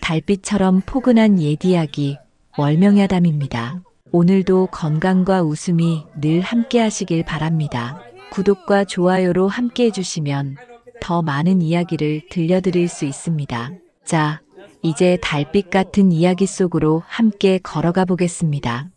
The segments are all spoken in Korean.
달빛처럼 포근한 옛 이야기, 월명야담입니다. 오늘도 건강과 웃음이 늘 함께 하시길 바랍니다. 구독과 좋아요로 함께 해주시면 더 많은 이야기를 들려드릴 수 있습니다. 자, 이제 달빛 같은 이야기 속으로 함께 걸어가 보겠습니다.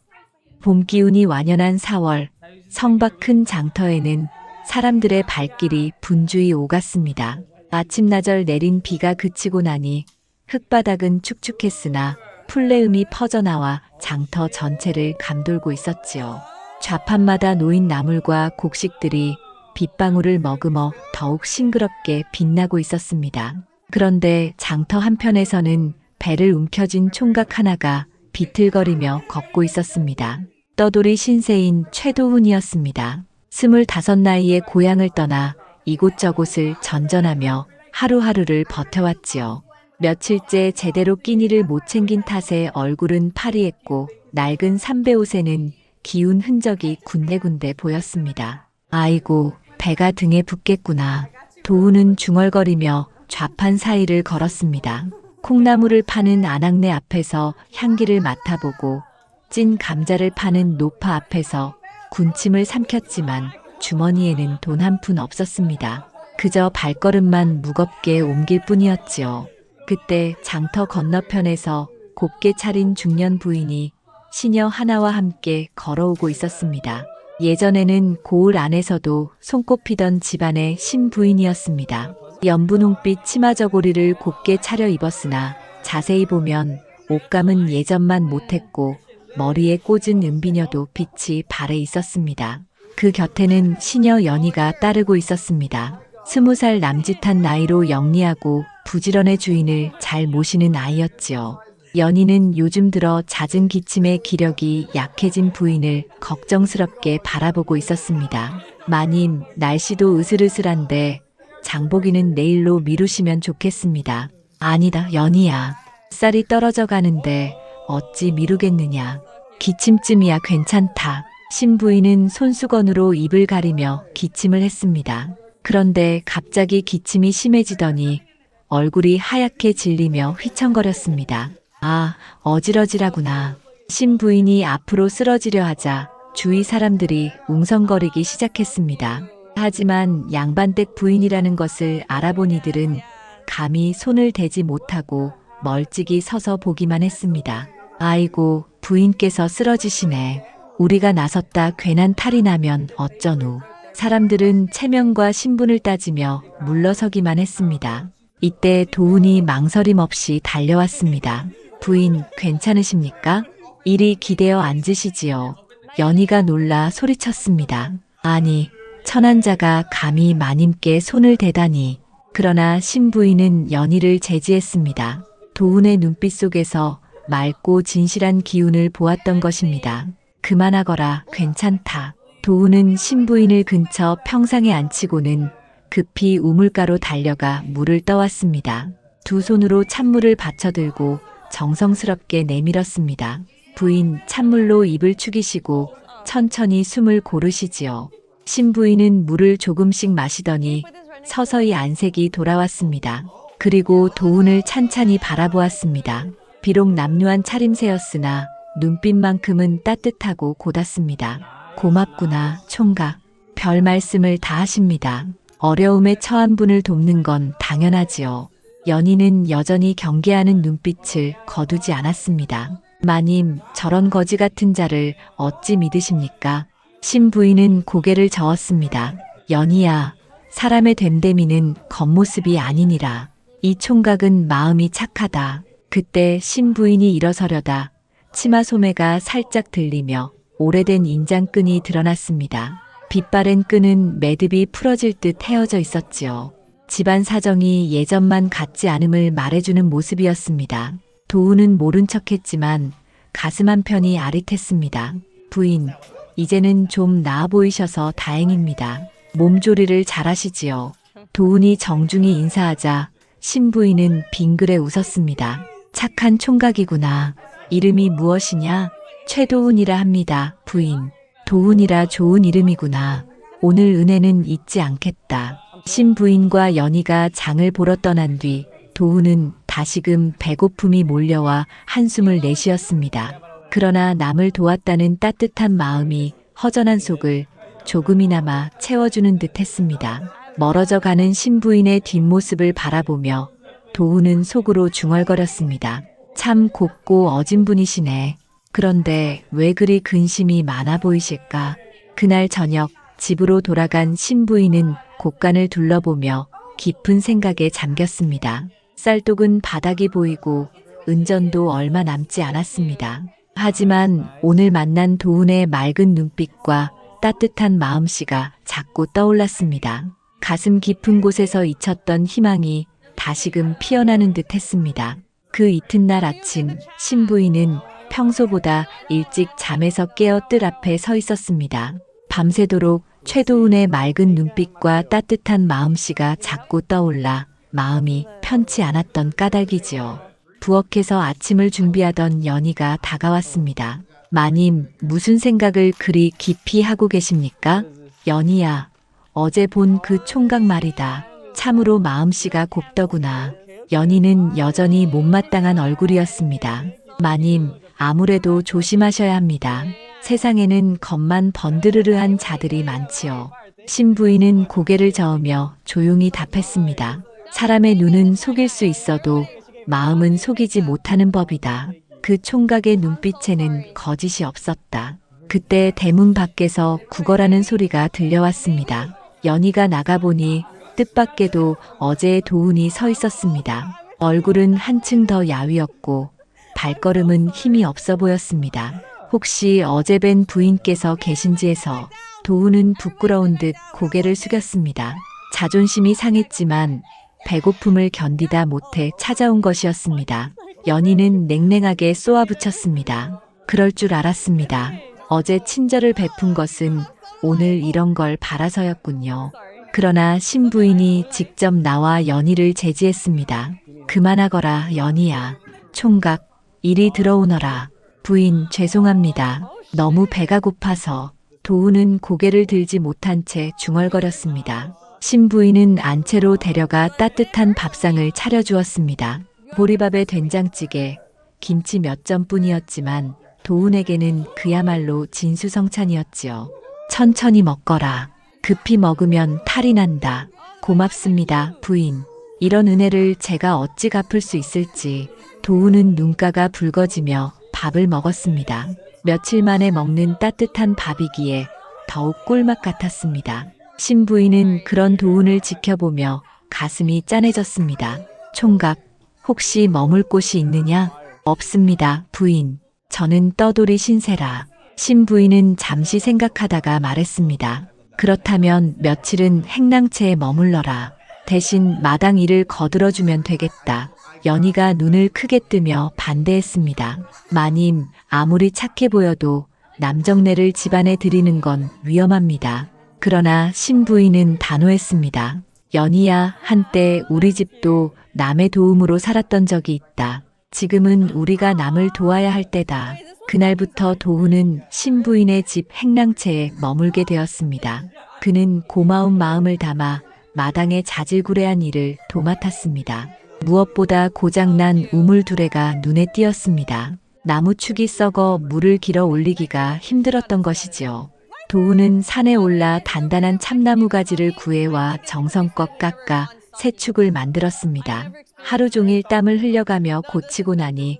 봄 기운이 완연한 4월, 성박 큰 장터에는 사람들의 발길이 분주히 오갔습니다. 아침나절 내린 비가 그치고 나니 흙바닥은 축축했으나 풀내음이 퍼져나와 장터 전체를 감돌고 있었지요. 좌판마다 놓인 나물과 곡식들이 빗방울을 머금어 더욱 싱그럽게 빛나고 있었습니다. 그런데 장터 한편에서는 배를 움켜쥔 총각 하나가 비틀거리며 걷고 있었습니다. 떠돌이 신세인 최도훈이었습니다. 25 나이에 고향을 떠나 이곳저곳을 전전하며 하루하루를 버텨왔지요. 며칠째 제대로 끼니를 못 챙긴 탓에 얼굴은 파리했고 낡은 삼배 옷에는 기운 흔적이 군데군데 보였습니다. 아이고, 배가 등에 붙겠구나. 도훈은 중얼거리며 좌판 사이를 걸었습니다. 콩나물을 파는 안악내 앞에서 향기를 맡아보고 찐 감자를 파는 노파 앞에서 군침을 삼켰지만 주머니에는 돈 한 푼 없었습니다. 그저 발걸음만 무겁게 옮길 뿐이었지요. 그때 장터 건너편에서 곱게 차린 중년 부인이 시녀 하나와 함께 걸어오고 있었습니다. 예전에는 고을 안에서도 손꼽히던 집안의 신부인이었습니다. 연분홍빛 치마 저고리를 곱게 차려 입었으나 자세히 보면 옷감은 예전만 못했고 머리에 꽂은 은비녀도 빛이 발해 있었습니다. 그 곁에는 시녀 연희가 따르고 있었습니다. 20살 남짓한 나이로 영리하고 부지런의 주인을 잘 모시는 아이였지요. 연희는 요즘 들어 잦은 기침의 기력이 약해진 부인을 걱정스럽게 바라보고 있었습니다. 마님, 날씨도 으슬으슬한데 장보기는 내일로 미루시면 좋겠습니다. 아니다, 연희야. 쌀이 떨어져 가는데 어찌 미루겠느냐. 기침쯤이야 괜찮다. 신부인은 손수건으로 입을 가리며 기침을 했습니다. 그런데 갑자기 기침이 심해지더니 얼굴이 하얗게 질리며 휘청거렸습니다. 아, 어질어질하구나. 신부인이 앞으로 쓰러지려 하자 주위 사람들이 웅성거리기 시작했습니다. 하지만 양반댁 부인이라는 것을 알아본 이들은 감히 손을 대지 못하고 멀찍이 서서 보기만 했습니다. 아이고, 부인께서 쓰러지시네. 우리가 나섰다 괜한 탈이 나면 어쩌누. 사람들은 체면과 신분을 따지며 물러서기만 했습니다. 이때 도훈이 망설임 없이 달려왔습니다. 부인, 괜찮으십니까? 이리 기대어 앉으시지요. 연희가 놀라 소리쳤습니다. 아니, 천한 자가 감히 마님께 손을 대다니. 그러나 신부인은 연희를 제지했습니다. 도훈의 눈빛 속에서 맑고 진실한 기운을 보았던 것입니다. 그만하거라, 괜찮다. 도훈은 신부인을 근처 평상에 앉히고는 급히 우물가로 달려가 물을 떠왔습니다. 두 손으로 찬물을 받쳐들고 정성스럽게 내밀었습니다. 부인, 찬물로 입을 축이시고 천천히 숨을 고르시지요. 신부인은 물을 조금씩 마시더니 서서히 안색이 돌아왔습니다. 그리고 도훈을 찬찬히 바라보았습니다. 비록 남루한 차림새였으나 눈빛만큼은 따뜻하고 고닫습니다. 고맙구나, 총각. 별 말씀을 다 하십니다. 어려움에 처한 분을 돕는 건 당연하지요. 연희는 여전히 경계하는 눈빛을 거두지 않았습니다. 마님, 저런 거지 같은 자를 어찌 믿으십니까? 신부인은 고개를 저었습니다. 연희야, 사람의 됨됨이는 겉모습이 아니니라. 이 총각은 마음이 착하다. 그때 신부인이 일어서려다 치마 소매가 살짝 들리며 오래된 인장끈이 드러났습니다. 빛바랜 끈은 매듭이 풀어질 듯 헤어져 있었지요. 집안 사정이 예전만 같지 않음을 말해주는 모습이었습니다. 도훈은 모른 척했지만 가슴 한편이 아릿했습니다. 부인, 이제는 좀 나아 보이셔서 다행입니다. 몸조리를 잘하시지요. 도훈이 정중히 인사하자 신부인은 빙그레 웃었습니다. 착한 총각이구나. 이름이 무엇이냐? 최도훈이라 합니다, 부인. 도훈이라 좋은 이름이구나. 오늘 은혜는 잊지 않겠다. 신부인과 연희가 장을 보러 떠난 뒤 도훈은 다시금 배고픔이 몰려와 한숨을 내쉬었습니다. 그러나 남을 도왔다는 따뜻한 마음이 허전한 속을 조금이나마 채워주는 듯 했습니다. 멀어져 가는 신부인의 뒷모습을 바라보며 도우는 속으로 중얼거렸습니다. 참 곱고 어진 분이시네. 그런데 왜 그리 근심이 많아 보이실까? 그날 저녁 집으로 돌아간 신부인은 곳간을 둘러보며 깊은 생각에 잠겼습니다. 쌀독은 바닥이 보이고 은전도 얼마 남지 않았습니다. 하지만 오늘 만난 도훈의 맑은 눈빛과 따뜻한 마음씨가 자꾸 떠올랐습니다. 가슴 깊은 곳에서 잊혔던 희망이 다시금 피어나는 듯 했습니다. 그 이튿날 아침 신부인은 평소보다 일찍 잠에서 깨어 뜰 앞에 서 있었습니다. 밤새도록 최도훈의 맑은 눈빛과 따뜻한 마음씨가 자꾸 떠올라 마음이 편치 않았던 까닭이지요. 부엌에서 아침을 준비하던 연희가 다가왔습니다. 마님, 무슨 생각을 그리 깊이 하고 계십니까? 연희야, 어제 본 그 총각 말이다. 참으로 마음씨가 곱더구나. 연희는 여전히 못마땅한 얼굴이었습니다. 마님, 아무래도 조심하셔야 합니다. 세상에는 겉만 번드르르한 자들이 많지요. 신부인은 고개를 저으며 조용히 답했습니다. 사람의 눈은 속일 수 있어도 마음은 속이지 못하는 법이다. 그 총각의 눈빛에는 거짓이 없었다. 그때 대문 밖에서 구걸하는 소리가 들려왔습니다. 연희가 나가보니 뜻밖에도 어제의 도훈이 서 있었습니다. 얼굴은 한층 더 야위었고 발걸음은 힘이 없어 보였습니다. 혹시 어제 뵌 부인께서 계신지 해서 도훈은 부끄러운 듯 고개를 숙였습니다. 자존심이 상했지만 배고픔을 견디다 못해 찾아온 것이었습니다. 연희는 냉랭하게 쏘아붙였습니다. 그럴 줄 알았습니다. 어제 친절을 베푼 것은 오늘 이런 걸 바라서였군요. 그러나 신부인이 직접 나와 연희를 제지했습니다. 그만하거라 연희야. 총각 이리 들어오너라. 부인 죄송합니다. 너무 배가 고파서. 도훈은 고개를 들지 못한 채 중얼거렸습니다. 신부인은 안채로 데려가 따뜻한 밥상을 차려주었습니다. 보리밥에 된장찌개, 김치 몇 점뿐이었지만 도훈에게는 그야말로 진수성찬이었지요. 천천히 먹거라. 급히 먹으면 탈이 난다. 고맙습니다, 부인. 이런 은혜를 제가 어찌 갚을 수 있을지. 도훈은 눈가가 붉어지며 밥을 먹었습니다. 며칠 만에 먹는 따뜻한 밥이기에 더욱 꿀맛 같았습니다. 신부인은 그런 도훈을 지켜보며 가슴이 짠해졌습니다. 총각, 혹시 머물 곳이 있느냐? 없습니다, 부인. 저는 떠돌이 신세라. 신부인은 잠시 생각하다가 말했습니다. 그렇다면 며칠은 행랑채에 머물러라. 대신 마당 일을 거들어주면 되겠다. 연희가 눈을 크게 뜨며 반대했습니다. 마님, 아무리 착해 보여도 남정네를 집안에 들이는 건 위험합니다. 그러나 신부인은 단호했습니다. 연희야, 한때 우리 집도 남의 도움으로 살았던 적이 있다. 지금은 우리가 남을 도와야 할 때다. 그날부터 도훈은 신부인의 집 행랑채에 머물게 되었습니다. 그는 고마운 마음을 담아 마당의 자질구레한 일을 도맡았습니다. 무엇보다 고장난 우물 두레가 눈에 띄었습니다. 나무축이 썩어 물을 길어 올리기가 힘들었던 것이지요. 도훈은 산에 올라 단단한 참나무 가지를 구해와 정성껏 깎아 새 축을 만들었습니다. 하루 종일 땀을 흘려가며 고치고 나니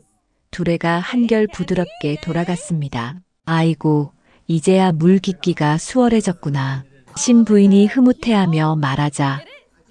두레가 한결 부드럽게 돌아갔습니다. 아이고, 이제야 물 깊기가 수월해졌구나. 신부인이 흐뭇해하며 말하자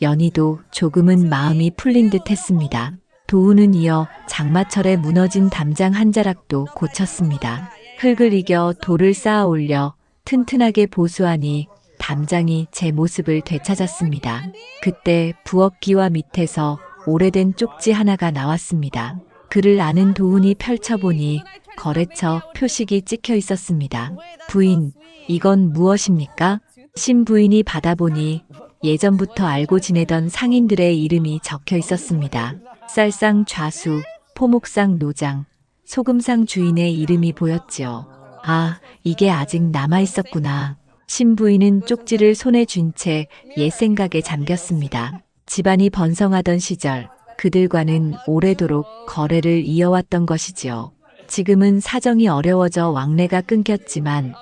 연희도 조금은 마음이 풀린 듯 했습니다. 도훈은 이어 장마철에 무너진 담장 한 자락도 고쳤습니다. 흙을 이겨 돌을 쌓아 올려 튼튼하게 보수하니 담장이 제 모습을 되찾았습니다. 그때 부엌기와 밑에서 오래된 쪽지 하나가 나왔습니다. 그를 아는 도훈이 펼쳐보니 거래처 표식이 찍혀 있었습니다. 부인, 이건 무엇입니까? 신부인이 받아보니 예전부터 알고 지내던 상인들의 이름이 적혀 있었습니다. 쌀상 좌수, 포목상 노장, 소금상 주인의 이름이 보였지요. 아, 이게 아직 남아있었구나. 신부인은 쪽지를 손에 쥔 채 옛 생각에 잠겼습니다. 집안이 번성하던 시절 그들과는 오래도록 거래를 이어왔던 것이지요. 지금은 사정이 어려워져 왕래가 끊겼지만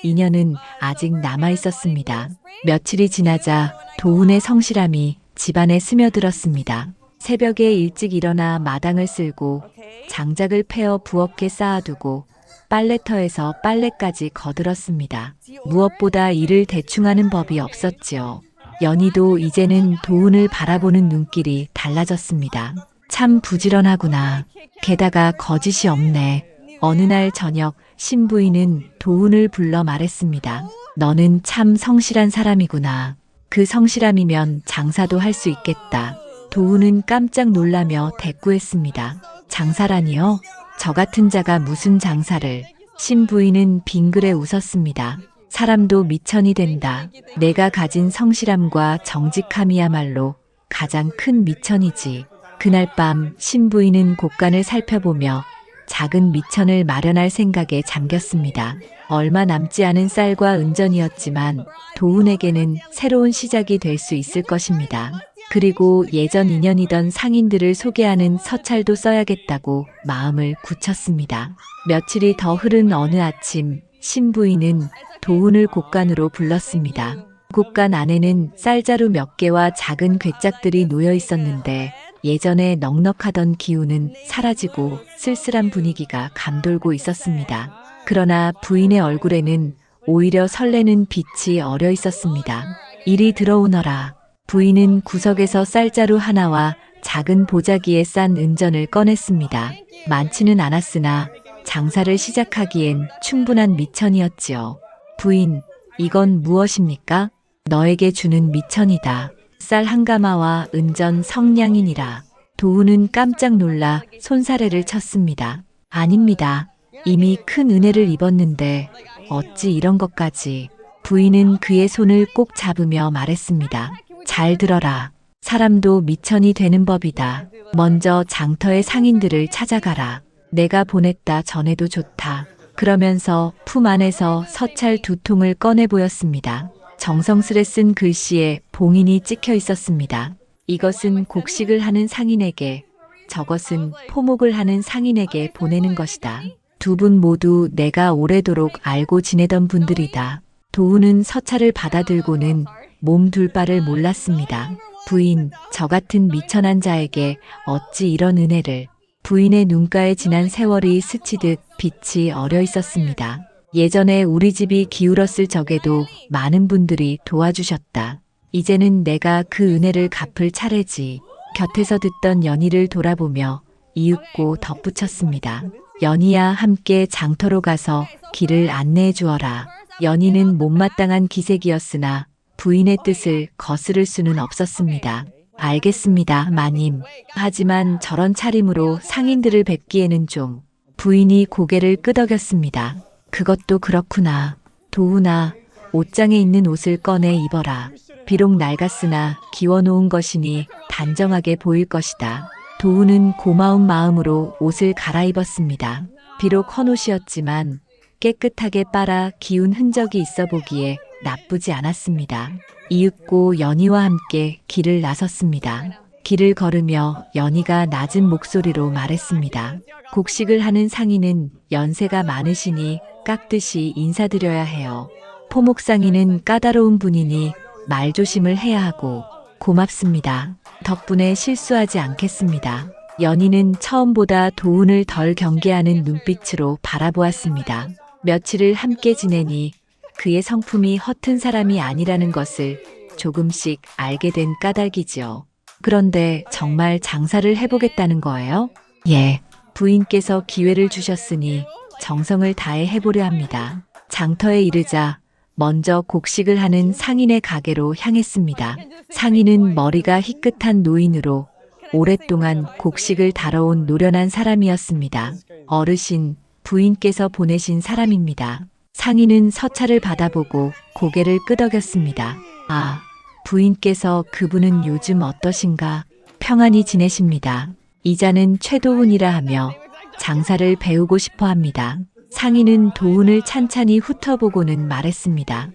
인연은 아직 남아 있었습니다. 며칠이 지나자 도훈의 성실함이 집안에 스며들었습니다. 새벽에 일찍 일어나 마당을 쓸고 장작을 패어 부엌에 쌓아두고 빨래터에서 빨래까지 거들었습니다. 무엇보다 일을 대충 하는 법이 없었지요. 연희도 이제는 도훈을 바라보는 눈길이 달라졌습니다. 참 부지런하구나. 게다가 거짓이 없네. 어느 날 저녁 신부인은 도훈을 불러 말했습니다. 너는 참 성실한 사람이구나. 그 성실함이면 장사도 할 수 있겠다. 도훈은 깜짝 놀라며 대꾸했습니다. 장사라니요? 저 같은 자가 무슨 장사를. 신부인은 빙그레 웃었습니다. 사람도 미천이 된다. 내가 가진 성실함과 정직함이야말로 가장 큰 미천이지. 그날 밤 신부인은 곳간을 살펴보며 작은 미천을 마련할 생각에 잠겼습니다. 얼마 남지 않은 쌀과 은전이었지만 도훈에게는 새로운 시작이 될 수 있을 것입니다. 그리고 예전 인연이던 상인들을 소개하는 서찰도 써야겠다고 마음을 굳혔습니다. 며칠이 더 흐른 어느 아침 신부인은 도훈을 곳간으로 불렀습니다. 곳간 안에는 쌀자루 몇 개와 작은 괴짝들이 놓여 있었는데 예전에 넉넉하던 기운은 사라지고 쓸쓸한 분위기가 감돌고 있었습니다. 그러나 부인의 얼굴에는 오히려 설레는 빛이 어려 있었습니다. 이리 들어오너라. 부인은 구석에서 쌀자루 하나와 작은 보자기에 싼 은전을 꺼냈습니다. 많지는 않았으나 장사를 시작하기엔 충분한 미천이었지요. 부인, 이건 무엇입니까? 너에게 주는 미천이다. 쌀 한 가마와 은전 성냥이니라. 도훈은 깜짝 놀라 손사래를 쳤습니다. 아닙니다. 이미 큰 은혜를 입었는데 어찌 이런 것까지. 부인은 그의 손을 꼭 잡으며 말했습니다. 잘 들어라. 사람도 미천이 되는 법이다. 먼저 장터의 상인들을 찾아가라. 내가 보냈다 전해도 좋다. 그러면서 품 안에서 서찰 2통을 꺼내 보였습니다. 정성스레 쓴 글씨에 봉인이 찍혀 있었습니다. 이것은 곡식을 하는 상인에게, 저것은 포목을 하는 상인에게 보내는 것이다. 두 분 모두 내가 오래도록 알고 지내던 분들이다. 도훈은 서찰을 받아들고는 몸 둘 바를 몰랐습니다. 부인, 저 같은 미천한 자에게 어찌 이런 은혜를. 부인의 눈가에 지난 세월이 스치듯 빛이 어려 있었습니다. 예전에 우리 집이 기울었을 적에도 많은 분들이 도와주셨다. 이제는 내가 그 은혜를 갚을 차례지. 곁에서 듣던 연희를 돌아보며 이윽고 덧붙였습니다. 연희야, 함께 장터로 가서 길을 안내해 주어라. 연희는 못마땅한 기색이었으나 부인의 뜻을 거스를 수는 없었습니다. 알겠습니다, 마님. 하지만 저런 차림으로 상인들을 뵙기에는 좀. 부인이 고개를 끄덕였습니다. 그것도 그렇구나. 도훈아, 옷장에 있는 옷을 꺼내 입어라. 비록 낡았으나 기워놓은 것이니 단정하게 보일 것이다. 도훈은 고마운 마음으로 옷을 갈아입었습니다. 비록 헌옷이었지만 깨끗하게 빨아 기운 흔적이 있어 보기에 나쁘지 않았습니다. 이윽고 연희와 함께 길을 나섰습니다. 길을 걸으며 연희가 낮은 목소리로 말했습니다. 곡식을 하는 상인은 연세가 많으시니 깎듯이 인사드려야 해요. 포목상인은 까다로운 분이니 말조심을 해야 하고. 고맙습니다. 덕분에 실수하지 않겠습니다. 연희는 처음보다 도훈을 덜 경계하는 눈빛으로 바라보았습니다. 며칠을 함께 지내니 그의 성품이 허튼 사람이 아니라는 것을 조금씩 알게 된 까닭이지요. 그런데 정말 장사를 해보겠다는 거예요? 예. 부인께서 기회를 주셨으니 정성을 다해 해보려 합니다. 장터에 이르자 먼저 곡식을 하는 상인의 가게로 향했습니다. 상인은 머리가 희끗한 노인으로 오랫동안 곡식을 다뤄온 노련한 사람이었습니다. 어르신, 부인께서 보내신 사람입니다. 상인은 서찰을 받아보고 고개를 끄덕였습니다. 아, 부인께서 그분은 요즘 어떠신가? 평안히 지내십니다. 이자는 최도훈이라 하며 장사를 배우고 싶어 합니다. 상인은 도훈을 찬찬히 훑어보고는 말했습니다.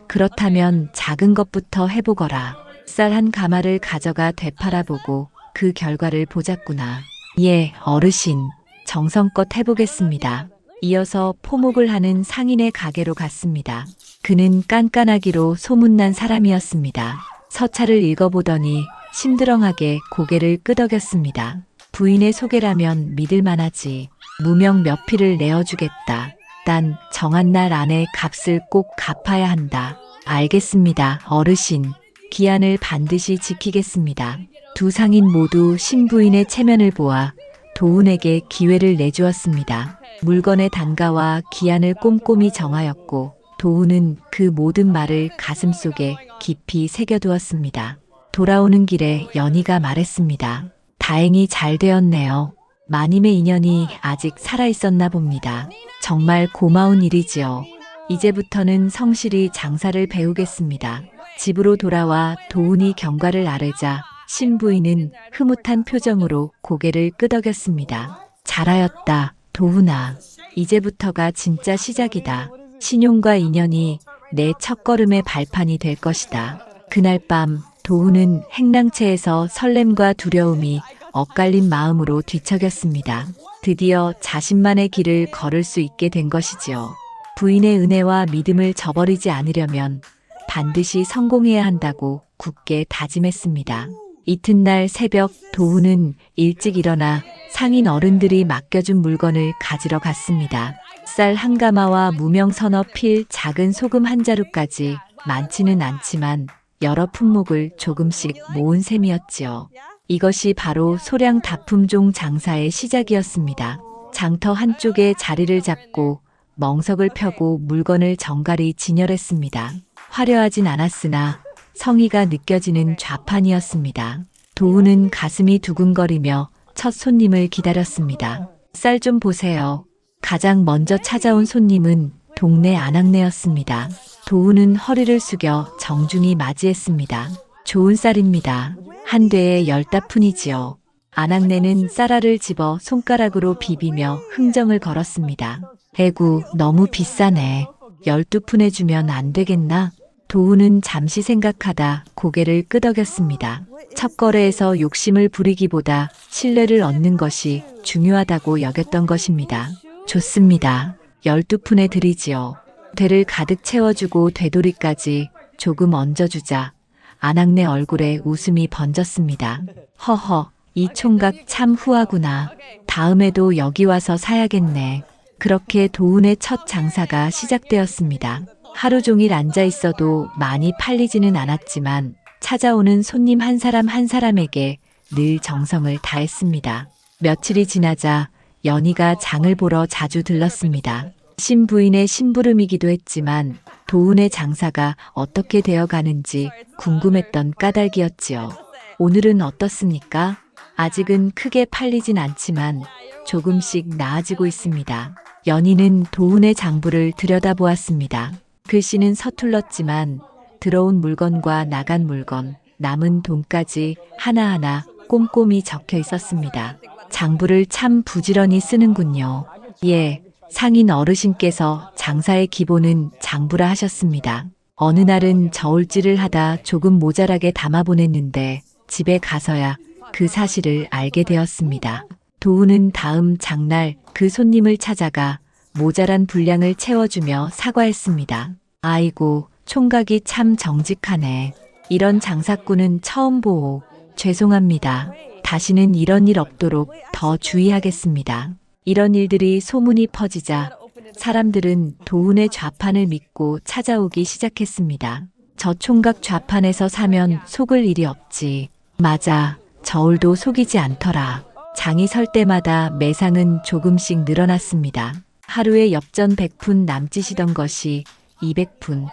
그렇다면 작은 것부터 해보거라. 쌀 한 가마를 가져가 되팔아보고 그 결과를 보자꾸나. 예, 어르신. 정성껏 해보겠습니다. 이어서 포목을 하는 상인의 가게로 갔습니다. 그는 깐깐하기로 소문난 사람이었습니다. 서찰을 읽어보더니 심드렁하게 고개를 끄덕였습니다. 부인의 소개라면 믿을만하지. 무명 몇 피를 내어주겠다. 단 정한 날 안에 값을 꼭 갚아야 한다. 알겠습니다, 어르신. 기한을 반드시 지키겠습니다. 두 상인 모두 신부인의 체면을 보아 도훈에게 기회를 내주었습니다. 물건의 단가와 기한을 꼼꼼히 정하였고 도훈은 그 모든 말을 가슴속에 깊이 새겨두었습니다. 돌아오는 길에 연희가 말했습니다. 다행히 잘 되었네요. 마님의 인연이 아직 살아있었나 봅니다. 정말 고마운 일이지요. 이제부터는 성실히 장사를 배우겠습니다. 집으로 돌아와 도훈이 경과를 아뢰자 신부인은 흐뭇한 표정으로 고개를 끄덕였습니다. 잘하였다, 도훈아. 이제부터가 진짜 시작이다. 신용과 인연이 내 첫걸음의 발판이 될 것이다. 그날 밤 도훈은 행랑채에서 설렘과 두려움이 엇갈린 마음으로 뒤척였습니다. 드디어 자신만의 길을 걸을 수 있게 된 것이지요. 부인의 은혜와 믿음을 저버리지 않으려면 반드시 성공해야 한다고 굳게 다짐했습니다. 이튿날 새벽 도훈은 일찍 일어나 상인 어른들이 맡겨준 물건을 가지러 갔습니다. 쌀 한 가마와 무명 서너 필, 작은 소금 한 자루까지 많지는 않지만 여러 품목을 조금씩 모은 셈이었지요. 이것이 바로 소량 다품종 장사의 시작이었습니다. 장터 한쪽에 자리를 잡고 멍석을 펴고 물건을 정갈히 진열했습니다. 화려하진 않았으나 성의가 느껴지는 좌판이었습니다. 도훈은 가슴이 두근거리며 첫 손님을 기다렸습니다. 쌀 좀 보세요. 가장 먼저 찾아온 손님은 동네 아낙네였습니다. 도훈은 허리를 숙여 정중히 맞이했습니다. 좋은 쌀입니다. 한 대에 10다푼이지요. 아낙네는 쌀알을 집어 손가락으로 비비며 흥정을 걸었습니다. 에구, 너무 비싸네. 12푼에 주면 안 되겠나? 도훈은 잠시 생각하다 고개를 끄덕였습니다. 첫 거래에서 욕심을 부리기보다 신뢰를 얻는 것이 중요하다고 여겼던 것입니다. 좋습니다. 12푼에 드리지요. 되를 가득 채워주고 되돌이까지 조금 얹어주자 아낙네 얼굴에 웃음이 번졌습니다. 허허, 이 총각 참 후하구나. 다음에도 여기 와서 사야겠네. 그렇게 도훈의 첫 장사가 시작되었습니다. 하루 종일 앉아 있어도 많이 팔리지는 않았지만 찾아오는 손님 한 사람 한 사람에게 늘 정성을 다했습니다. 며칠이 지나자 연희가 장을 보러 자주 들렀습니다. 신부인의 심부름이기도 했지만 도훈의 장사가 어떻게 되어가는지 궁금했던 까닭이었지요. 오늘은 어떻습니까? 아직은 크게 팔리진 않지만 조금씩 나아지고 있습니다. 연희는 도훈의 장부를 들여다보았습니다. 글씨는 서툴렀지만 들어온 물건과 나간 물건, 남은 돈까지 하나하나 꼼꼼히 적혀 있었습니다. 장부를 참 부지런히 쓰는군요. 예, 상인 어르신께서 장사의 기본은 장부라 하셨습니다. 어느 날은 저울질을 하다 조금 모자라게 담아 보냈는데 집에 가서야 그 사실을 알게 되었습니다. 도훈은 다음 장날 그 손님을 찾아가 모자란 분량을 채워주며 사과했습니다. 아이고, 총각이 참 정직하네. 이런 장사꾼은 처음 보오. 죄송합니다. 다시는 이런 일 없도록 더 주의하겠습니다. 이런 일들이 소문이 퍼지자 사람들은 도훈의 좌판을 믿고 찾아오기 시작했습니다. 저 총각 좌판에서 사면 속을 일이 없지. 맞아, 저울도 속이지 않더라. 장이 설 때마다 매상은 조금씩 늘어났습니다. 하루에 엽전 100푼 남짓이던 것이 200푼,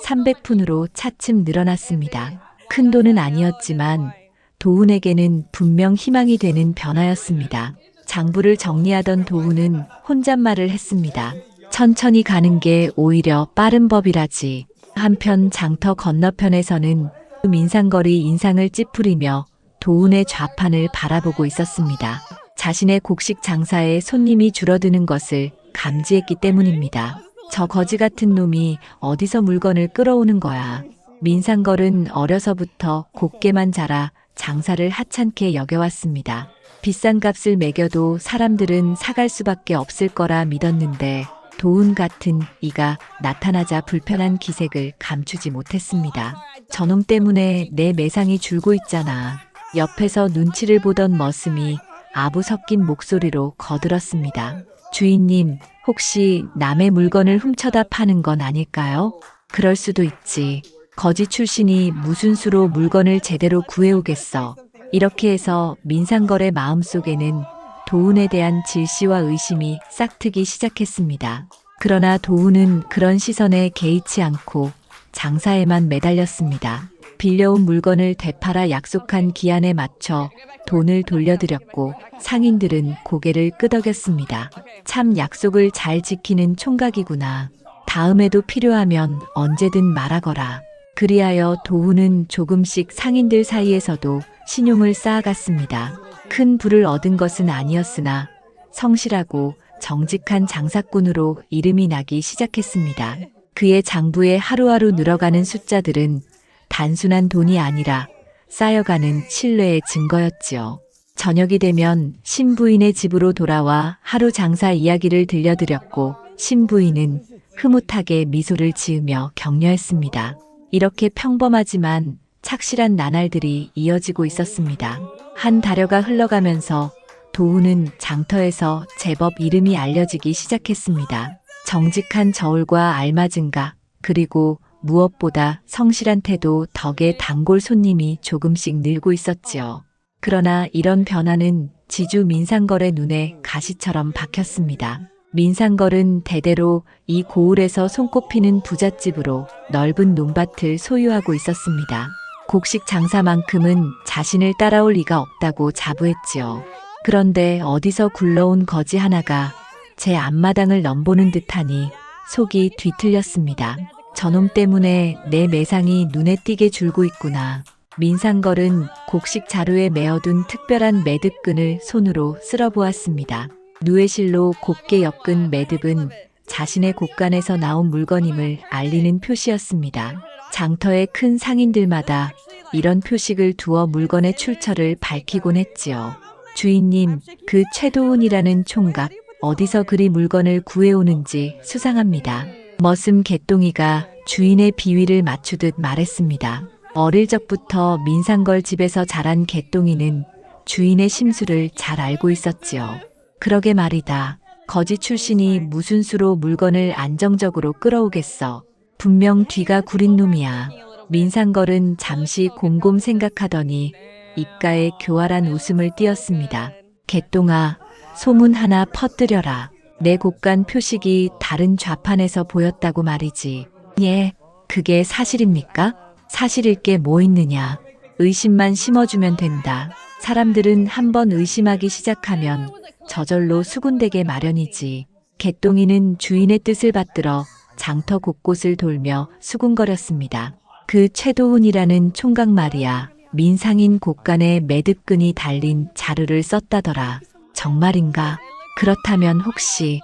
300푼으로 차츰 늘어났습니다. 큰 돈은 아니었지만 도훈에게는 분명 희망이 되는 변화였습니다. 장부를 정리하던 도훈은 혼잣말을 했습니다. 천천히 가는 게 오히려 빠른 법이라지. 한편 장터 건너편에서는 민상거리 인상을 찌푸리며 도훈의 좌판을 바라보고 있었습니다. 자신의 곡식 장사에 손님이 줄어드는 것을 감지했기 때문입니다. 저 거지 같은 놈이 어디서 물건을 끌어오는 거야. 민상걸은 어려서부터 곱게만 자라 장사를 하찮게 여겨왔습니다. 비싼 값을 매겨도 사람들은 사갈 수밖에 없을 거라 믿었는데 도훈 같은 이가 나타나자 불편한 기색을 감추지 못했습니다. 저놈 때문에 내 매상이 줄고 있잖아. 옆에서 눈치를 보던 머슴이 아부 섞인 목소리로 거들었습니다. 주인님, 혹시 남의 물건을 훔쳐다 파는 건 아닐까요? 그럴 수도 있지. 거지 출신이 무슨 수로 물건을 제대로 구해오겠어. 이렇게 해서 민상걸의 마음속에는 도훈에 대한 질시와 의심이 싹트기 시작했습니다. 그러나 도훈은 그런 시선에 개의치 않고 장사에만 매달렸습니다. 빌려온 물건을 되팔아 약속한 기한에 맞춰 돈을 돌려드렸고 상인들은 고개를 끄덕였습니다. 참 약속을 잘 지키는 총각이구나. 다음에도 필요하면 언제든 말하거라. 그리하여 도훈은 조금씩 상인들 사이에서도 신용을 쌓아갔습니다. 큰 부를 얻은 것은 아니었으나 성실하고 정직한 장사꾼으로 이름이 나기 시작했습니다. 그의 장부에 하루하루 늘어가는 숫자들은 단순한 돈이 아니라 쌓여가는 신뢰의 증거였지요. 저녁이 되면 신부인의 집으로 돌아와 하루 장사 이야기를 들려드렸고 신부인은 흐뭇하게 미소를 지으며 격려했습니다. 이렇게 평범하지만 착실한 나날들이 이어지고 있었습니다. 한 달여가 흘러가면서 도훈은 장터에서 제법 이름이 알려지기 시작했습니다. 정직한 저울과 알맞은 각, 그리고 무엇보다 성실한 태도 덕에 단골 손님이 조금씩 늘고 있었지요. 그러나 이런 변화는 지주 민상걸의 눈에 가시처럼 박혔습니다. 민상걸은 대대로 이 고을에서 손꼽히는 부잣집으로 넓은 논밭을 소유하고 있었습니다. 곡식 장사만큼은 자신을 따라올 리가 없다고 자부했지요. 그런데 어디서 굴러온 거지 하나가 제 앞마당을 넘보는 듯하니 속이 뒤틀렸습니다. 저놈 때문에 내 매상이 눈에 띄게 줄고 있구나. 민상걸은 곡식 자루에 메어둔 특별한 매듭끈을 손으로 쓸어보았습니다. 누에실로 곱게 엮은 매듭은 자신의 곳간에서 나온 물건임을 알리는 표시였습니다. 장터의 큰 상인들마다 이런 표식을 두어 물건의 출처를 밝히곤 했지요. 주인님, 그 최도훈이라는 총각 어디서 그리 물건을 구해오는지 수상합니다. 머슴 개똥이가 주인의 비위를 맞추듯 말했습니다. 어릴 적부터 민상걸 집에서 자란 개똥이는 주인의 심수를 잘 알고 있었지요. 그러게 말이다. 거지 출신이 무슨 수로 물건을 안정적으로 끌어오겠어. 분명 뒤가 구린 놈이야. 민상걸은 잠시 곰곰 생각하더니 입가에 교활한 웃음을 띄었습니다. 개똥아, 소문 하나 퍼뜨려라. 내 곳간 표식이 다른 좌판에서 보였다고 말이지. 예, 그게 사실입니까? 사실일 게 뭐 있느냐. 의심만 심어주면 된다. 사람들은 한번 의심하기 시작하면 저절로 수군되게 마련이지. 개똥이는 주인의 뜻을 받들어 장터 곳곳을 돌며 수군거렸습니다. 그 최도훈이라는 총각 말이야. 민상인 곳간에 매듭끈이 달린 자루를 썼다더라. 정말인가? 그렇다면 혹시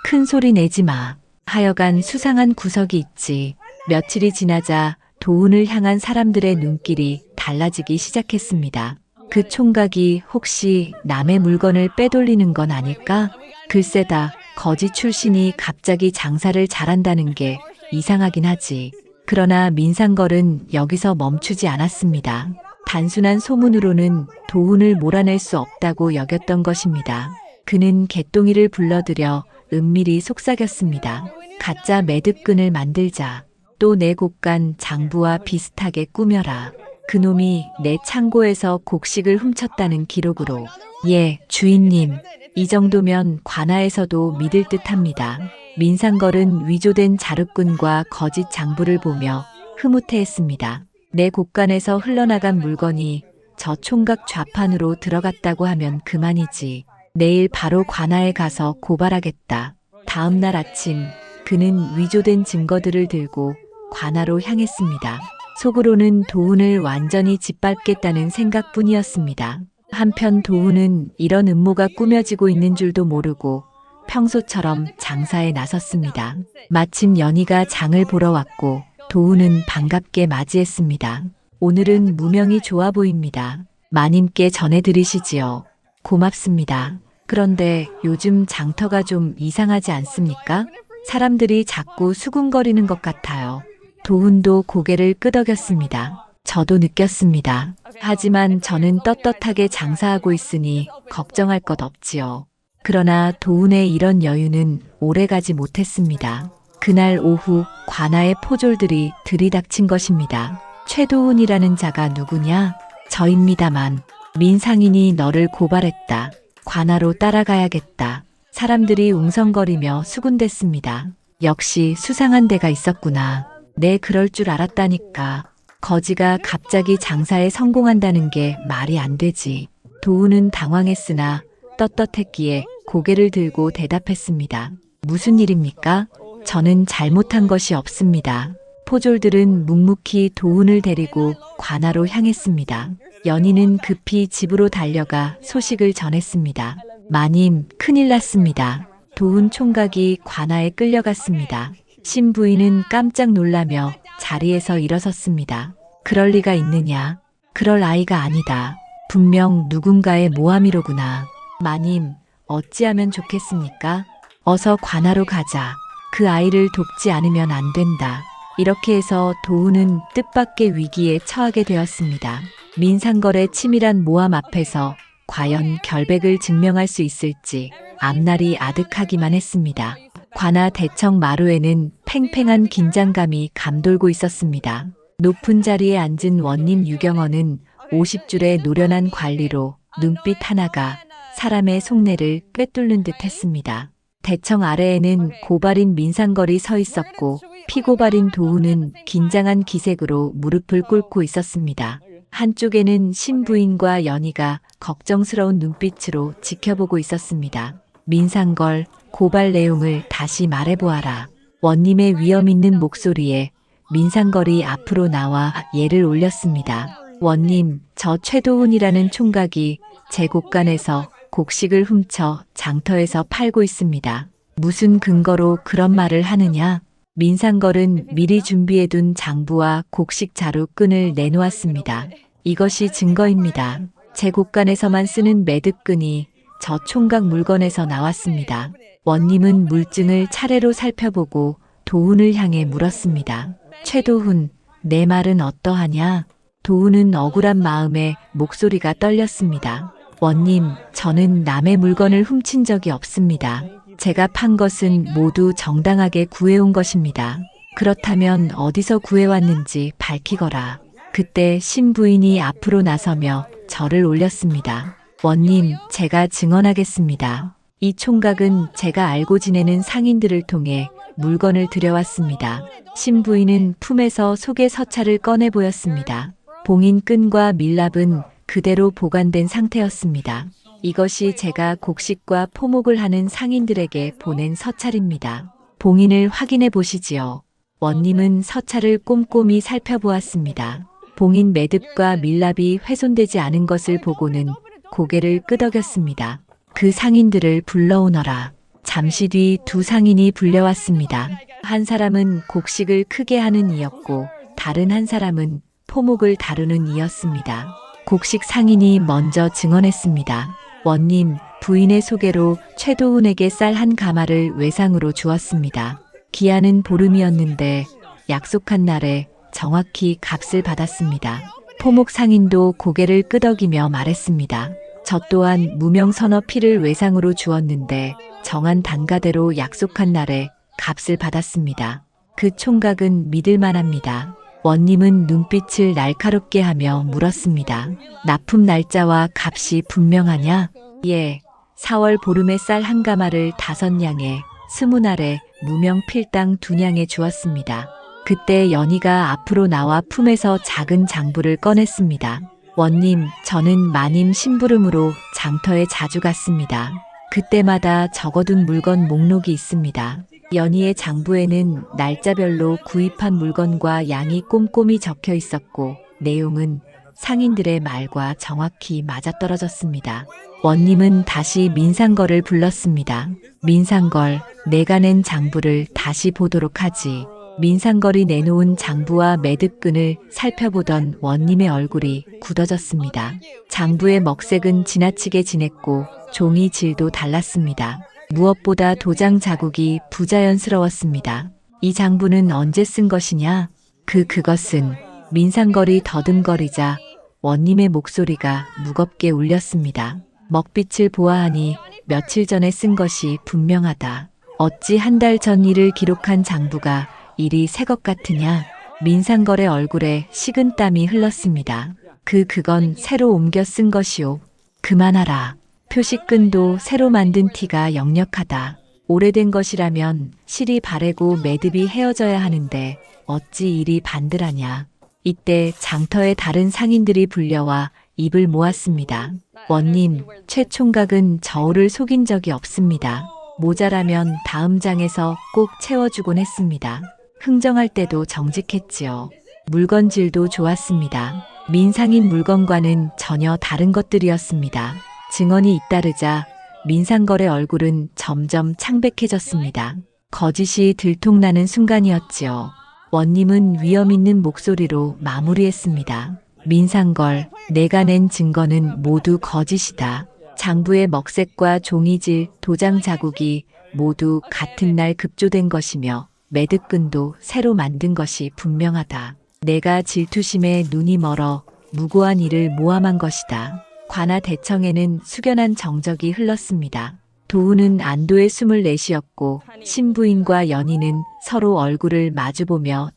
큰 소리 내지 마. 하여간 수상한 구석이 있지. 며칠이 지나자 도훈을 향한 사람들의 눈길이 달라지기 시작했습니다. 그 총각이 혹시 남의 물건을 빼돌리는 건 아닐까? 글쎄다, 거지 출신이 갑자기 장사를 잘한다는 게 이상하긴 하지. 그러나 민상걸은 여기서 멈추지 않았습니다. 단순한 소문으로는 도훈을 몰아낼 수 없다고 여겼던 것입니다. 그는 개똥이를 불러들여 은밀히 속삭였습니다. 가짜 매듭끈을 만들자. 또 내 곳간 장부와 비슷하게 꾸며라. 그놈이 내 창고에서 곡식을 훔쳤다는 기록으로. 예, 주인님. 이 정도면 관아에서도 믿을 듯합니다. 민상걸은 위조된 자루끈과 거짓 장부를 보며 흐뭇해했습니다. 내 곳간에서 흘러나간 물건이 저 총각 좌판으로 들어갔다고 하면 그만이지. 내일 바로 관아에 가서 고발하겠다. 다음 날 아침 그는 위조된 증거들을 들고 관아로 향했습니다. 속으로는 도훈을 완전히 짓밟겠다는 생각뿐이었습니다. 한편 도훈은 이런 음모가 꾸며지고 있는 줄도 모르고 평소처럼 장사에 나섰습니다. 마침 연희가 장을 보러 왔고 도훈은 반갑게 맞이했습니다. 오늘은 무명이 좋아 보입니다. 마님께 전해드리시지요. 고맙습니다. 그런데 요즘 장터가 좀 이상하지 않습니까? 사람들이 자꾸 수군거리는 것 같아요. 도훈도 고개를 끄덕였습니다. 저도 느꼈습니다. 하지만 저는 떳떳하게 장사하고 있으니 걱정할 것 없지요. 그러나 도훈의 이런 여유는 오래가지 못했습니다. 그날 오후 관아의 포졸들이 들이닥친 것입니다. 최도훈이라는 자가 누구냐? 저입니다만 민상인이 너를 고발했다. 관아로 따라가야겠다. 사람들이 웅성거리며 수군댔습니다. 역시 수상한 데가 있었구나. 내 그럴 줄 알았다니까. 거지가 갑자기 장사에 성공한다는 게 말이 안 되지. 도훈은 당황했으나 떳떳했기에 고개를 들고 대답했습니다. 무슨 일입니까? 저는 잘못한 것이 없습니다. 포졸들은 묵묵히 도훈을 데리고 관아로 향했습니다. 연희는 급히 집으로 달려가 소식을 전했습니다. 마님, 큰일 났습니다. 도훈 총각이 관아에 끌려갔습니다. 신부인은 깜짝 놀라며 자리에서 일어섰습니다. 그럴 리가 있느냐? 그럴 아이가 아니다. 분명 누군가의 모함이로구나. 마님, 어찌하면 좋겠습니까? 어서 관아로 가자. 그 아이를 돕지 않으면 안 된다. 이렇게 해서 도훈은 뜻밖의 위기에 처하게 되었습니다. 민상걸의 치밀한 모함 앞에서 과연 결백을 증명할 수 있을지 앞날이 아득하기만 했습니다. 관아 대청 마루에는 팽팽한 긴장감이 감돌고 있었습니다. 높은 자리에 앉은 원님 유경언은 50줄의 노련한 관리로 눈빛 하나가 사람의 속내를 꿰뚫는 듯 했습니다. 대청 아래에는 고발인 민상걸이 서 있었고 피고발인 도훈은 긴장한 기색으로 무릎을 꿇고 있었습니다. 한쪽에는 신부인과 연희가 걱정스러운 눈빛으로 지켜보고 있었습니다. 민상걸, 고발 내용을 다시 말해보아라. 원님의 위험 있는 목소리에 민상걸이 앞으로 나와 예를 올렸습니다. 원님, 저 최도훈이라는 총각이 제 곳간에서 곡식을 훔쳐 장터에서 팔고 있습니다. 무슨 근거로 그런 말을 하느냐? 민상걸은 미리 준비해둔 장부와 곡식 자루끈을 내놓았습니다. 이것이 증거입니다. 제 곳간에서만 쓰는 매듭끈이 저 총각 물건에서 나왔습니다. 원님은 물증을 차례로 살펴보고 도훈을 향해 물었습니다. 최도훈, 내 말은 어떠하냐? 도훈은 억울한 마음에 목소리가 떨렸습니다. 원님, 저는 남의 물건을 훔친 적이 없습니다. 제가 판 것은 모두 정당하게 구해온 것입니다. 그렇다면 어디서 구해왔는지 밝히거라. 그때 신부인이 앞으로 나서며 절을 올렸습니다. 원님, 제가 증언하겠습니다. 이 총각은 제가 알고 지내는 상인들을 통해 물건을 들여왔습니다. 신부인은 품에서 속의 서찰을 꺼내 보였습니다. 봉인 끈과 밀랍은 그대로 보관된 상태였습니다. 이것이 제가 곡식과 포목을 하는 상인들에게 보낸 서찰입니다. 봉인을 확인해 보시지요. 원님은 서찰을 꼼꼼히 살펴보았습니다. 봉인 매듭과 밀랍이 훼손되지 않은 것을 보고는 고개를 끄덕였습니다. 그 상인들을 불러오너라. 잠시 뒤 두 상인이 불려왔습니다. 한 사람은 곡식을 크게 하는 이였고 다른 한 사람은 포목을 다루는 이였습니다. 곡식 상인이 먼저 증언했습니다. 원님, 부인의 소개로 최도훈에게 쌀 한 가마를 외상으로 주었습니다. 기한은 보름이었는데 약속한 날에 정확히 값을 받았습니다. 포목 상인도 고개를 끄덕이며 말했습니다. 저 또한 무명 서너 피를 외상으로 주었는데 정한 단가대로 약속한 날에 값을 받았습니다. 그 총각은 믿을 만합니다. 원님은 눈빛을 날카롭게 하며 물었습니다. 납품 날짜와 값이 분명하냐? 예, 4월 보름에 쌀 한 가마를 5냥에 20알에 무명 필당 2냥에 주었습니다. 그때 연희가 앞으로 나와 품에서 작은 장부를 꺼냈습니다. 원님, 저는 마님 심부름으로 장터에 자주 갔습니다. 그때마다 적어둔 물건 목록이 있습니다. 연희의 장부에는 날짜별로 구입한 물건과 양이 꼼꼼히 적혀 있었고 내용은 상인들의 말과 정확히 맞아떨어졌습니다. 원님은 다시 민상걸을 불렀습니다. 민상걸, 내가 낸 장부를 다시 보도록 하지. 민상걸이 내놓은 장부와 매듭끈을 살펴보던 원님의 얼굴이 굳어졌습니다. 장부의 먹색은 지나치게 진했고 종이 질도 달랐습니다. 무엇보다 도장 자국이 부자연스러웠습니다. 이 장부는 언제 쓴 것이냐? 그것은 민상걸이 더듬거리자 원님의 목소리가 무겁게 울렸습니다. 먹빛을 보아하니 며칠 전에 쓴 것이 분명하다. 어찌 한 달 전 일을 기록한 장부가 이리 새 것 같으냐? 민상걸의 얼굴에 식은땀이 흘렀습니다. 그건 새로 옮겨 쓴 것이오. 그만하라. 표시끈도 새로 만든 티가 역력하다. 오래된 것이라면 실이 바래고 매듭이 헤어져야 하는데 어찌 이리 반들하냐. 이때 장터의 다른 상인들이 불려와 입을 모았습니다. 원님, 최 총각은 저울을 속인 적이 없습니다. 모자라면 다음 장에서 꼭 채워주곤 했습니다. 흥정할 때도 정직했지요. 물건질도 좋았습니다. 민상인 물건과는 전혀 다른 것들이었습니다. 증언이 잇따르자 민상걸의 얼굴은 점점 창백해졌습니다. 거짓이 들통나는 순간이었지요. 원님은 위험 있는 목소리로 마무리했습니다. 민상걸, 내가 낸 증거는 모두 거짓이다. 장부의 먹색과 종이질, 도장 자국이 모두 같은 날 급조된 것이며 매듭끈도 새로 만든 것이 분명하다. 내가 질투심에 눈이 멀어 무고한 일을 모함한 것이다. 관아 대청에는 숙연한 정적이 흘렀습니다. 도우는 안도의 숨을 내쉬었고 신부인과 연인은 서로 얼굴을 마주보며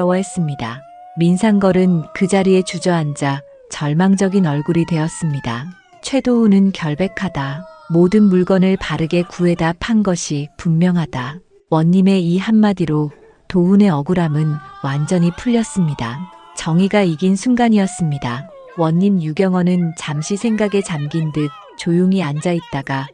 다행스러워했습니다. 민상걸은 그 자리에 주저앉아 절망적인 얼굴이 되었습니다. 최도우는 결백하다. 모든 물건을 바르게 구해다 판 것이 분명하다. 원님의 이 한마디로 도훈의 억울함은 완전히 풀렸습니다. 정의가 이긴 순간이었습니다. 원님 유경원은 잠시 생각에 잠긴 듯 조용히 앉아 있다가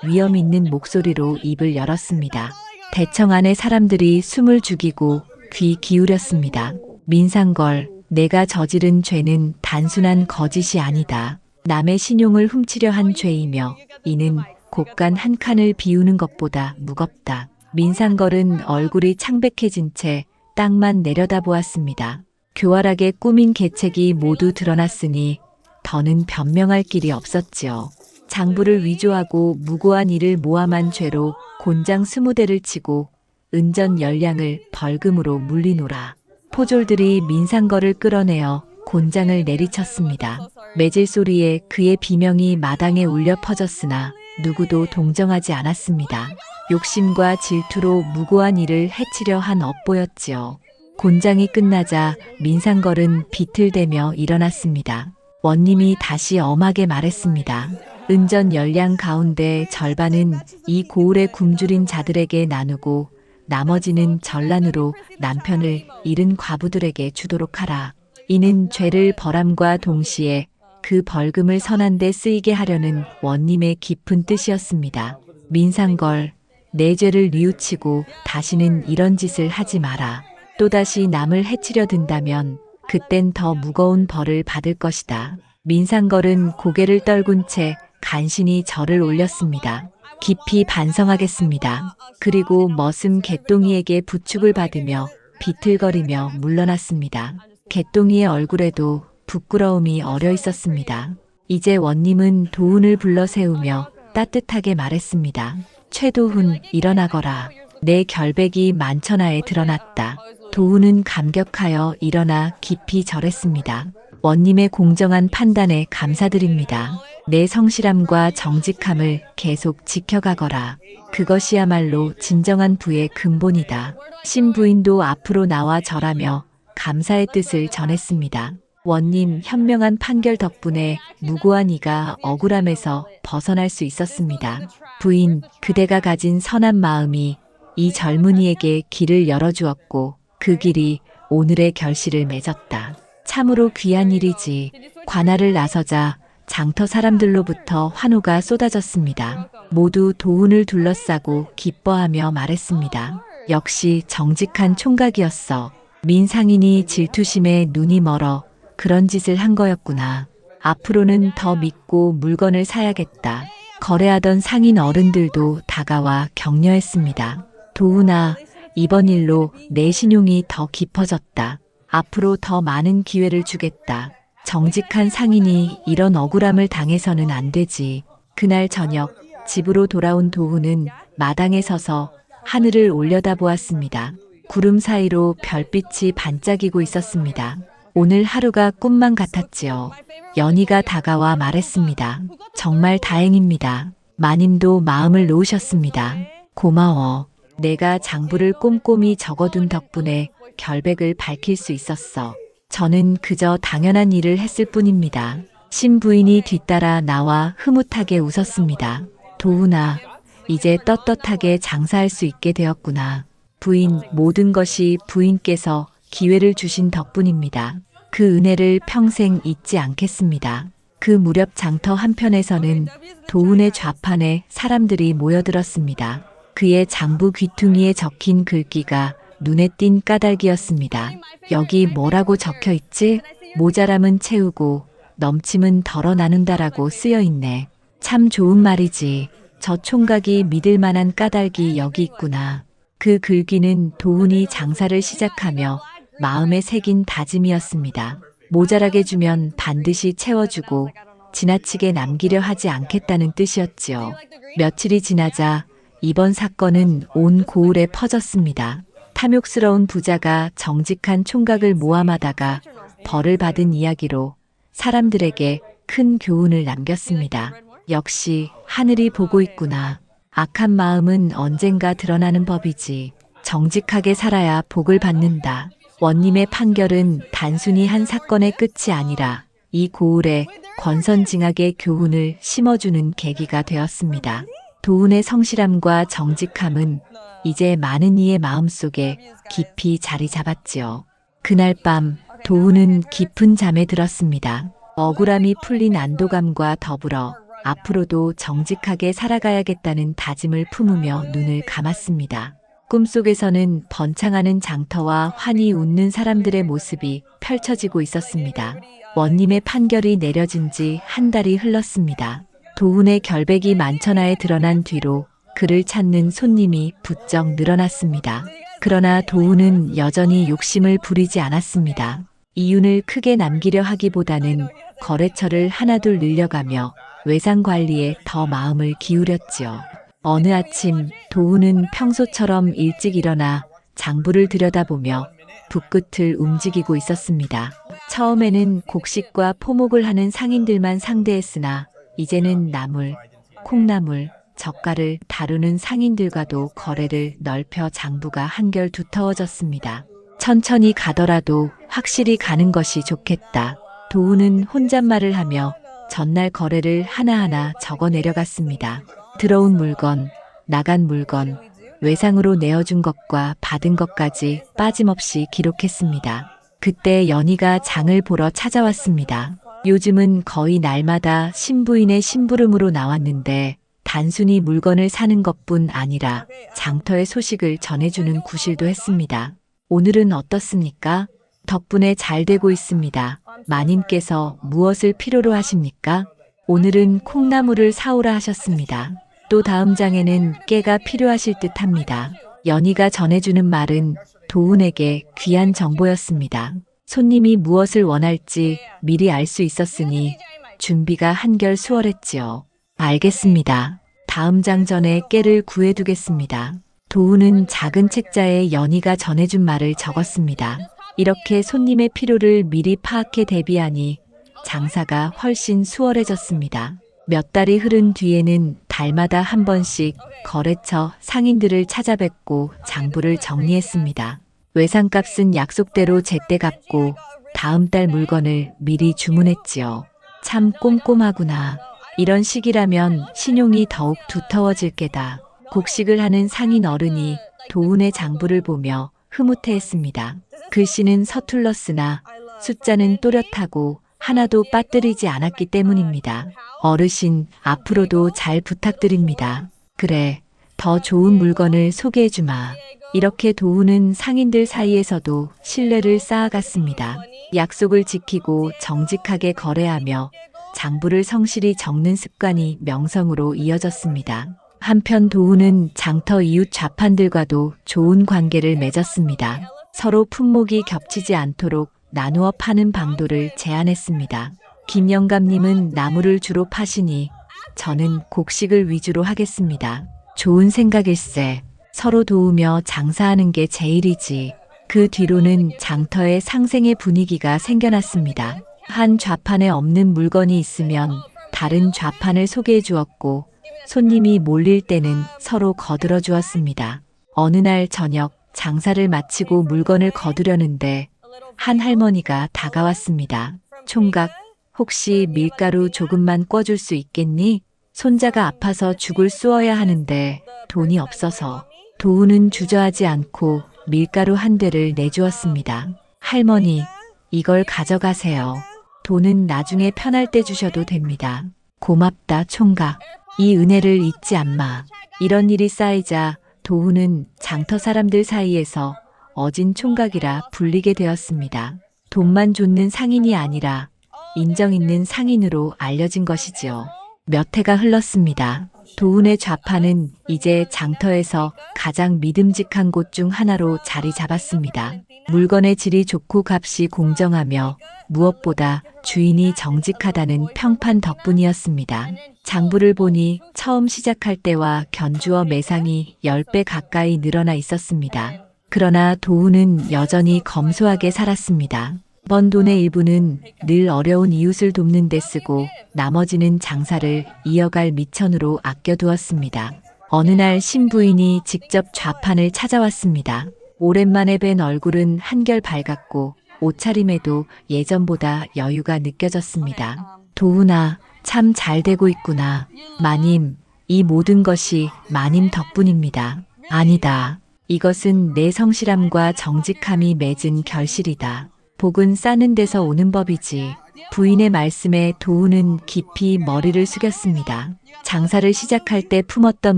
위험 있는 목소리로 입을 열었습니다. 대청 안의 사람들이 숨을 죽이고 귀 기울였습니다. 민상걸, 내가 저지른 죄는 단순한 거짓이 아니다. 남의 신용을 훔치려 한 죄이며 이는 곡간 한 칸을 비우는 것보다 무겁다. 민상걸은 얼굴이 창백해진 채 땅만 내려다보았습니다. 교활하게 꾸민 계책이 모두 드러났으니 더는 변명할 길이 없었지요. 장부를 위조하고 무고한 일을 모함한 죄로 곤장 20대를 치고 은전 열량을 벌금으로 물리노라. 포졸들이 민상걸을 끌어내어 곤장을 내리쳤습니다. 매질 소리에 그의 비명이 마당에 울려 퍼졌으나 누구도 동정하지 않았습니다. 욕심과 질투로 무고한 일을 해치려 한 업보였지요. 곤장이 끝나자 민상걸은 비틀대며 일어났습니다. 원님이 다시 엄하게 말했습니다. 은전 열량 가운데 절반은 이 고을에 굶주린 자들에게 나누고 나머지는 전란으로 남편을 잃은 과부들에게 주도록 하라. 이는 죄를 벌함과 동시에 그 벌금을 선한 데 쓰이게 하려는 원님의 깊은 뜻이었습니다. 민상걸, 내 죄를 뉘우치고 다시는 이런 짓을 하지 마라. 또다시 남을 해치려 든다면 그땐 더 무거운 벌을 받을 것이다. 민상걸은 고개를 떨군 채 간신히 절을 올렸습니다. 깊이 반성하겠습니다. 그리고 머슴 개똥이에게 부축을 받으며 비틀거리며 물러났습니다. 개똥이의 얼굴에도 부끄러움이 어려 있었습니다. 이제 원님은 도훈을 불러 세우며 따뜻하게 말했습니다. 최도훈, 일어나거라. 내 결백이 만천하에 드러났다. 도훈은 감격하여 일어나 깊이 절했습니다. 원님의 공정한 판단에 감사드립니다. 내 성실함과 정직함을 계속 지켜가거라. 그것이야말로 진정한 부의 근본이다. 신부인도 앞으로 나와 절하며 감사의 뜻을 전했습니다. 원님 현명한 판결 덕분에 무고한 이가 억울함에서 벗어날 수 있었습니다. 부인, 그대가 가진 선한 마음이 이 젊은이에게 길을 열어주었고 그 길이 오늘의 결실을 맺었다. 참으로 귀한 일이지. 관할을 나서자 장터 사람들로부터 환호가 쏟아졌습니다. 모두 도훈을 둘러싸고 기뻐하며 말했습니다. 역시 정직한 총각이었어. 민상인이 질투심에 눈이 멀어 그런 짓을 한 거였구나. 앞으로는 더 믿고 물건을 사야겠다. 거래하던 상인 어른들도 다가와 격려했습니다. 도훈아, 이번 일로 내 신용이 더 깊어졌다. 앞으로 더 많은 기회를 주겠다. 정직한 상인이 이런 억울함을 당해서는 안 되지. 그날 저녁 집으로 돌아온 도훈은 마당에 서서 하늘을 올려다보았습니다. 구름 사이로 별빛이 반짝이고 있었습니다. 오늘 하루가 꿈만 같았지요. 연희가 다가와 말했습니다. 정말 다행입니다. 마님도 마음을 놓으셨습니다. 고마워. 내가 장부를 꼼꼼히 적어둔 덕분에 결백을 밝힐 수 있었어. 저는 그저 당연한 일을 했을 뿐입니다. 신부인이 뒤따라 나와 흐뭇하게 웃었습니다. 도훈아, 이제 떳떳하게 장사할 수 있게 되었구나. 부인, 모든 것이 부인께서 기회를 주신 덕분입니다. 그 은혜를 평생 잊지 않겠습니다. 그 무렵 장터 한편에서는 도훈의 좌판에 사람들이 모여들었습니다. 그의 장부 귀퉁이에 적힌 글귀가 눈에 띈 까닭이었습니다. 여기 뭐라고 적혀 있지? 모자람은 채우고 넘침은 덜어 나눈다라고 쓰여 있네. 참 좋은 말이지. 저 총각이 믿을 만한 까닭이 여기 있구나. 그 글귀는 도훈이 장사를 시작하며 마음에 새긴 다짐이었습니다. 모자라게 주면 반드시 채워주고 지나치게 남기려 하지 않겠다는 뜻이었지요. 며칠이 지나자 이번 사건은 온 고을에 퍼졌습니다. 탐욕스러운 부자가 정직한 총각을 모함하다가 벌을 받은 이야기로 사람들에게 큰 교훈을 남겼습니다. 역시 하늘이 보고 있구나. 악한 마음은 언젠가 드러나는 법이지. 정직하게 살아야 복을 받는다. 원님의 판결은 단순히 한 사건의 끝이 아니라 이 고을에 권선징악의 교훈을 심어주는 계기가 되었습니다. 도훈의 성실함과 정직함은 이제 많은 이의 마음속에 깊이 자리 잡았지요. 그날 밤 도훈은 깊은 잠에 들었습니다. 억울함이 풀린 안도감과 더불어 앞으로도 정직하게 살아가야겠다는 다짐을 품으며 눈을 감았습니다. 꿈속에서는 번창하는 장터와 환히 웃는 사람들의 모습이 펼쳐지고 있었습니다. 원님의 판결이 내려진 지 한 달이 흘렀습니다. 도훈의 결백이 만천하에 드러난 뒤로 그를 찾는 손님이 부쩍 늘어났습니다. 그러나 도훈은 여전히 욕심을 부리지 않았습니다. 이윤을 크게 남기려 하기보다는 거래처를 하나둘 늘려가며 외상 관리에 더 마음을 기울였지요. 어느 아침 도훈은 평소처럼 일찍 일어나 장부를 들여다보며 붓끝을 움직이고 있었습니다. 처음에는 곡식과 포목을 하는 상인들만 상대했으나 이제는 나물, 콩나물, 젓갈을 다루는 상인들과도 거래를 넓혀 장부가 한결 두터워졌습니다. 천천히 가더라도 확실히 가는 것이 좋겠다. 도훈은 혼잣말을 하며 전날 거래를 하나하나 적어 내려갔습니다. 들어온 물건, 나간 물건, 외상으로 내어준 것과 받은 것까지 빠짐없이 기록했습니다. 그때 연희가 장을 보러 찾아왔습니다. 요즘은 거의 날마다 신부인의 심부름으로 나왔는데 단순히 물건을 사는 것뿐 아니라 장터의 소식을 전해주는 구실도 했습니다. 오늘은 어떻습니까? 덕분에 잘 되고 있습니다. 마님께서 무엇을 필요로 하십니까? 오늘은 콩나물을 사오라 하셨습니다. 또 다음 장에는 깨가 필요하실 듯 합니다. 연희가 전해주는 말은 도훈에게 귀한 정보였습니다. 손님이 무엇을 원할지 미리 알 수 있었으니 준비가 한결 수월했지요. 알겠습니다. 다음 장 전에 깨를 구해두겠습니다. 도훈은 작은 책자에 연희가 전해준 말을 적었습니다. 이렇게 손님의 필요를 미리 파악해 대비하니 장사가 훨씬 수월해졌습니다. 몇 달이 흐른 뒤에는 달마다 한 번씩 거래처 상인들을 찾아뵙고 장부를 정리했습니다. 외상값은 약속대로 제때 갚고 다음 달 물건을 미리 주문했지요. 참 꼼꼼하구나. 이런 시기라면 신용이 더욱 두터워질 게다. 곡식을 하는 상인 어른이 도훈의 장부를 보며 흐뭇해했습니다. 글씨는 서툴렀으나 숫자는 또렷하고 하나도 빠뜨리지 않았기 때문입니다. 어르신, 앞으로도 잘 부탁드립니다. 그래, 더 좋은 물건을 소개해주마. 이렇게 도훈은 상인들 사이에서도 신뢰를 쌓아갔습니다. 약속을 지키고 정직하게 거래하며 장부를 성실히 적는 습관이 명성으로 이어졌습니다. 한편 도훈은 장터 이웃 좌판들과도 좋은 관계를 맺었습니다. 서로 품목이 겹치지 않도록 나누어 파는 방도를 제안했습니다. 김영감님은 나무를 주로 파시니 저는 곡식을 위주로 하겠습니다. 좋은 생각일세. 서로 도우며 장사하는 게 제일이지. 그 뒤로는 장터에 상생의 분위기가 생겨났습니다. 한 좌판에 없는 물건이 있으면 다른 좌판을 소개해 주었고 손님이 몰릴 때는 서로 거들어 주었습니다. 어느 날 저녁 장사를 마치고 물건을 거두려는데 한 할머니가 다가왔습니다. 총각, 혹시 밀가루 조금만 꿔줄 수 있겠니? 손자가 아파서 죽을 쑤어야 하는데 돈이 없어서. 도우는 주저하지 않고 밀가루 한 대를 내주었습니다. 할머니, 이걸 가져가세요. 돈은 나중에 편할 때 주셔도 됩니다. 고맙다, 총각. 이 은혜를 잊지 않마. 이런 일이 쌓이자 도훈은 장터 사람들 사이에서 어진 총각이라 불리게 되었습니다. 돈만 줬는 상인이 아니라 인정 있는 상인으로 알려진 것이지요. 몇 해가 흘렀습니다. 도훈의 좌판은 이제 장터에서 가장 믿음직한 곳 중 하나로 자리 잡았습니다. 물건의 질이 좋고 값이 공정하며 무엇보다 주인이 정직하다는 평판 덕분이었습니다. 장부를 보니 처음 시작할 때와 견주어 매상이 10배 가까이 늘어나 있었습니다. 그러나 도훈은 여전히 검소하게 살았습니다. 번 돈의 일부는 늘 어려운 이웃을 돕는 데 쓰고 나머지는 장사를 이어갈 미천으로 아껴두었습니다. 어느 날 신부인이 직접 좌판을 찾아왔습니다. 오랜만에 뵌 얼굴은 한결 밝았고 옷차림에도 예전보다 여유가 느껴졌습니다. 도훈아, 참 잘 되고 있구나. 마님, 이 모든 것이 마님 덕분입니다. 아니다. 이것은 내 성실함과 정직함이 맺은 결실이다. 복은 싸는 데서 오는 법이지. 부인의 말씀에 도훈은 깊이 머리를 숙였습니다. 장사를 시작할 때 품었던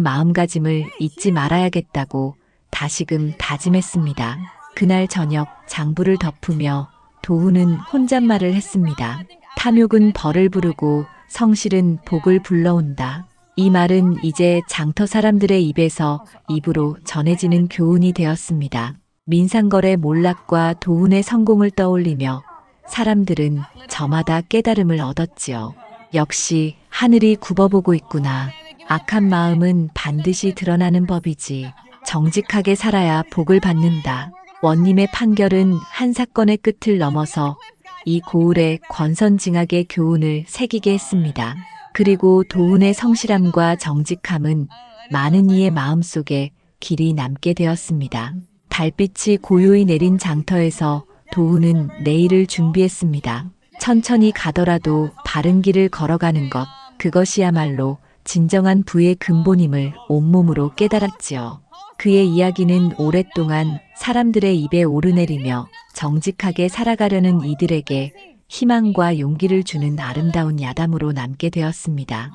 마음가짐을 잊지 말아야겠다고 다시금 다짐했습니다. 그날 저녁 장부를 덮으며 도훈은 혼잣말을 했습니다. 탐욕은 벌을 부르고 성실은 복을 불러온다. 이 말은 이제 장터 사람들의 입에서 입으로 전해지는 교훈이 되었습니다. 민상거래 몰락과 도훈의 성공을 떠올리며 사람들은 저마다 깨달음을 얻었지요. 역시 하늘이 굽어보고 있구나. 악한 마음은 반드시 드러나는 법이지. 정직하게 살아야 복을 받는다. 원님의 판결은 한 사건의 끝을 넘어서 이 고을의 권선징악의 교훈을 새기게 했습니다. 그리고 도훈의 성실함과 정직함은 많은 이의 마음속에 길이 남게 되었습니다. 달빛이 고요히 내린 장터에서 도훈은 내일을 준비했습니다. 천천히 가더라도 바른 길을 걸어가는 것, 그것이야말로 진정한 부의 근본임을 온몸으로 깨달았지요. 그의 이야기는 오랫동안 사람들의 입에 오르내리며 정직하게 살아가려는 이들에게 희망과 용기를 주는 아름다운 야담으로 남게 되었습니다.